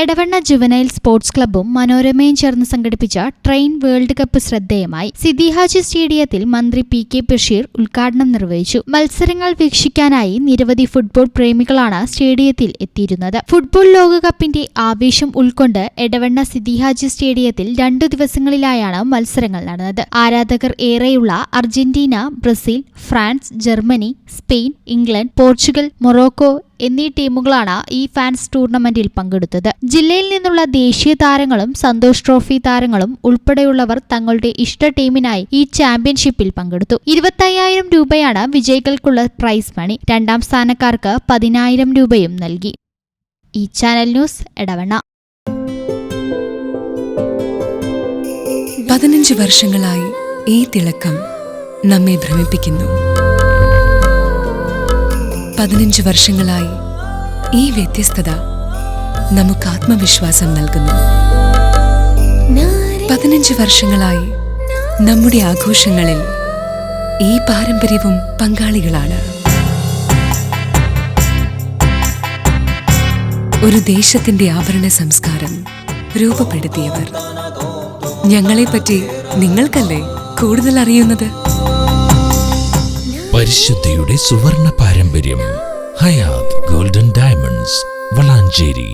Edavanna juvenile sports ക്ലബ്ബും മനോരമയും ചേർന്ന് സംഘടിപ്പിച്ച train world cup ശ്രദ്ധേയമായി. സിദി ഹാജി സ്റ്റേഡിയത്തിൽ മന്ത്രി പി.കെ. ബഷീർ ഉദ്ഘാടനം നിർവഹിച്ചു. മത്സരങ്ങൾ വീക്ഷിക്കാനായി നിരവധി ഫുട്ബോൾ പ്രേമികളാണ് സ്റ്റേഡിയത്തിൽ എത്തിയിരുന്നത്. ഫുട്ബോൾ ലോകകപ്പിന്റെ ആവേശം ഉൾക്കൊണ്ട് എടവണ്ണ സിദി ഹാജി സ്റ്റേഡിയത്തിൽ 2 ദിവസങ്ങളിലായാണ് മത്സരങ്ങൾ നടന്നത്. ആരാധകർ ഏറെയുള്ള Argentina, Brazil, France, Germany, Spain, England, Portugal, Morocco എന്നീ ടീമുകളാണ് ഈ ഫാൻസ് ടൂർണമെന്റിൽ പങ്കെടുത്തത്. ജില്ലയിൽ നിന്നുള്ള ദേശീയ താരങ്ങളും സന്തോഷ് ട്രോഫി താരങ്ങളും ഉൾപ്പെടെയുള്ളവർ തങ്ങളുടെ ഇഷ്ട ടീമിനായി ഈ ചാമ്പ്യൻഷിപ്പിൽ പങ്കെടുത്തു. 25,000 രൂപയാണ് വിജയികൾക്കുള്ള പ്രൈസ് മണി. 2ാം സ്ഥാനക്കാർക്ക് 10,000 രൂപയും നൽകി. ഈ ചാനൽ ന്യൂസ് എടവണ്ണ. 15 വർഷങ്ങളായി ഈ തിളക്കം നമ്മെ ഭ്രമിപ്പിക്കുന്നു. 15 വർഷങ്ങളായി ഈ വ്യത്യസ്തത നമുക്ക് ആത്മവിശ്വാസം നൽകുന്നു. 15 വർഷങ്ങളായി നമ്മുടെ ആഘോഷങ്ങളിൽ ഈ പാരമ്പര്യവും പങ്കാളികളാണ്. ഒരു ദേശത്തിന്റെ ആഭരണ സംസ്കാരം രൂപപ്പെടുത്തിയവർ. ഞങ്ങളെപ്പറ്റി നിങ്ങൾക്കല്ലേ കൂടുതൽ അറിയുന്നത്? പരിശുദ്ധിയുടെ സുവർണ പാരമ്പര്യം. Hayath golden diamonds, Valanchery.